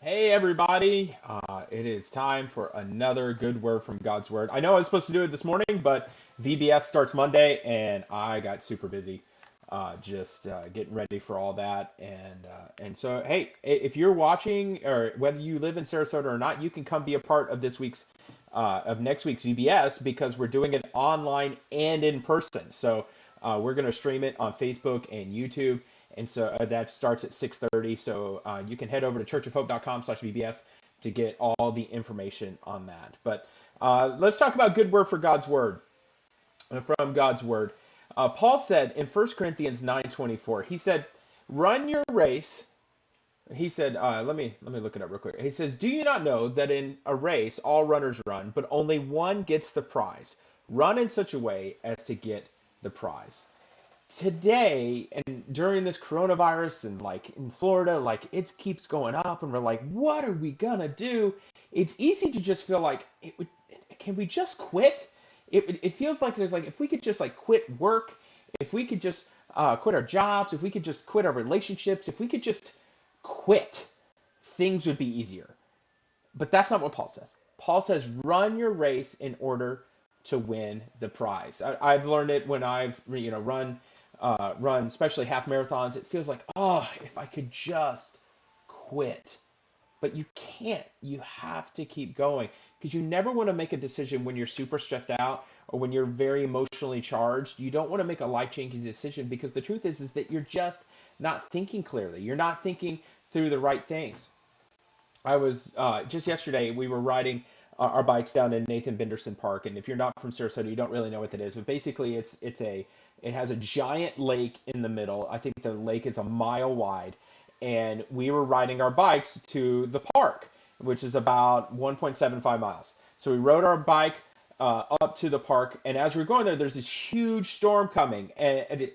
Hey everybody, it is time for another good word from God's Word. I know I was supposed to do it this morning, but VBS starts Monday and I got super busy just getting ready for all that. And so, hey, if you're watching or whether you live in Sarasota or not, you can come be a part of of next week's VBS because we're doing it online and in person. So we're going to stream it on Facebook and YouTube. And so that starts at 6:30. So you can head over to churchofhope.com/VBS to get all the information on that. But let's talk about good word for God's word, from God's word. Paul said in 1 Corinthians 9:24, he said, "Run your race." He said, let me look it up real quick. He says, "Do you not know that in a race all runners run, but only one gets the prize? Run in such a way as to get the prize." Today and during this coronavirus and like in Florida, like it keeps going up and we're like, what are we gonna do? It's easy to just feel like can we just quit? It feels like there's like if we could just like quit work, if we could just quit our jobs, if we could just quit our relationships, if we could just quit, things would be easier. But that's not what Paul says. Paul says, run your race in order to win the prize. I've learned it when I've run especially half marathons. It feels like, oh, if I could just quit. But you can't. You have to keep going because you never want to make a decision when you're super stressed out or when you're very emotionally charged. You don't want to make a life-changing decision because the truth is that you're just not thinking clearly. You're not thinking through the right things. I was just yesterday. We were riding our bikes down in Nathan Benderson Park, and if you're not from Sarasota, you don't really know what that is. But basically, it has a giant lake in the middle. I think the lake is a mile wide, and we were riding our bikes to the park, which is about 1.75 miles. So we rode our bike up to the park, and as we were going there, there's this huge storm coming, and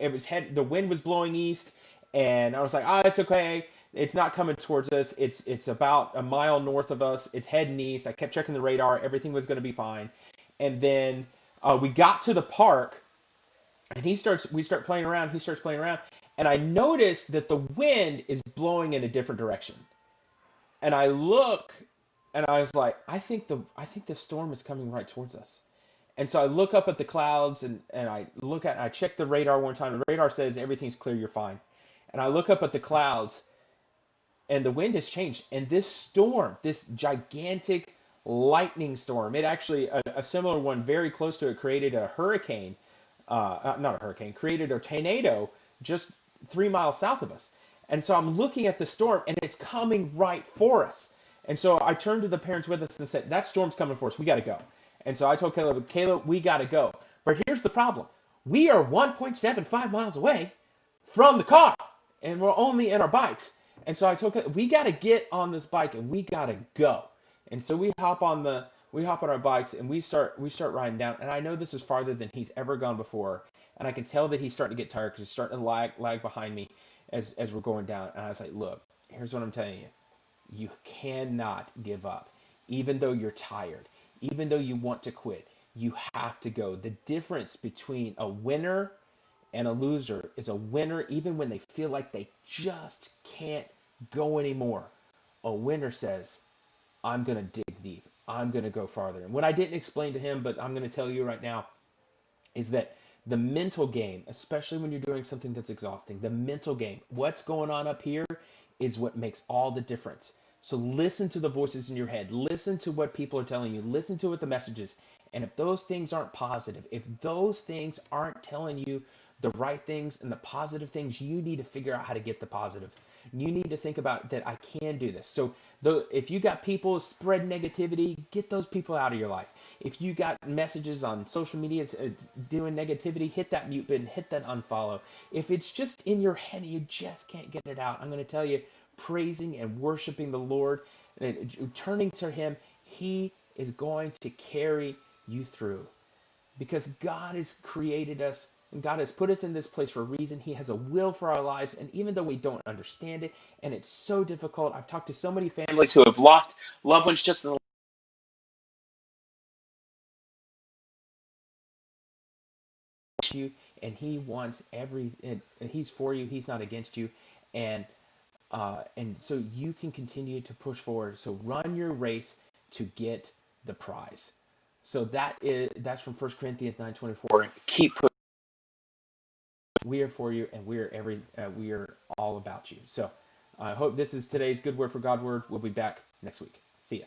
the wind was blowing east, and I was like, ah, it's okay. It's not coming towards us. It's about a mile north of us. It's heading east. I kept checking the radar. Everything was going to be fine. And then we got to the park, and we start playing around. He starts playing around, and I noticed that the wind is blowing in a different direction. And I look, and I was like, I think the storm is coming right towards us. And so I look up at the clouds, and I check the radar one time. The radar says everything's clear, you're fine. And I look up at the clouds, and the wind has changed. And this storm, this gigantic lightning storm, it actually a similar one very close to it created a hurricane, not a hurricane, created a tornado just 3 miles south of us. And so I'm looking at the storm, and it's coming right for us. And so I turned to the parents with us and said, "That storm's coming for us. We got to go." And so I told Caleb, "Caleb, we got to go." But here's the problem: we are 1.75 miles away from the car, and we're only in our bikes. And so I told him, we got to get on this bike and we got to go. And so we hop on our bikes and we start riding down. And I know this is farther than he's ever gone before. And I can tell that he's starting to get tired because he's starting to lag behind me as we're going down. And I was like, look, here's what I'm telling you. You cannot give up. Even though you're tired, even though you want to quit, you have to go. The difference between a winner and a loser is a winner even when they feel like they just can't go anymore. A winner says, I'm going to dig deep. I'm going to go farther. And what I didn't explain to him, but I'm going to tell you right now, is that the mental game, especially when you're doing something that's exhausting, the mental game, what's going on up here is what makes all the difference. So listen to the voices in your head. Listen to what people are telling you. Listen to what the messages. And if those things aren't positive, if those things aren't telling you the right things and the positive things, you need to figure out how to get the positive. You need to think about that I can do this. So if you got people spread negativity, get those people out of your life. If you got messages on social media doing negativity, hit that mute button, hit that unfollow. If it's just in your head and you just can't get it out, I'm going to tell you, praising and worshiping the Lord, and turning to Him, He is going to carry you through. Because God has created us and God has put us in this place for a reason. He has a will for our lives. And even though we don't understand it and it's so difficult, I've talked to so many families who have lost loved ones just in the you, and He wants and He's for you. He's not against you. And and so you can continue to push forward. So run your race to get the prize. So that's from 1 Corinthians 9:24. Keep pushing. We are for you, and we are all about you. So I hope this is today's good word for God word. We'll be back next week. See ya.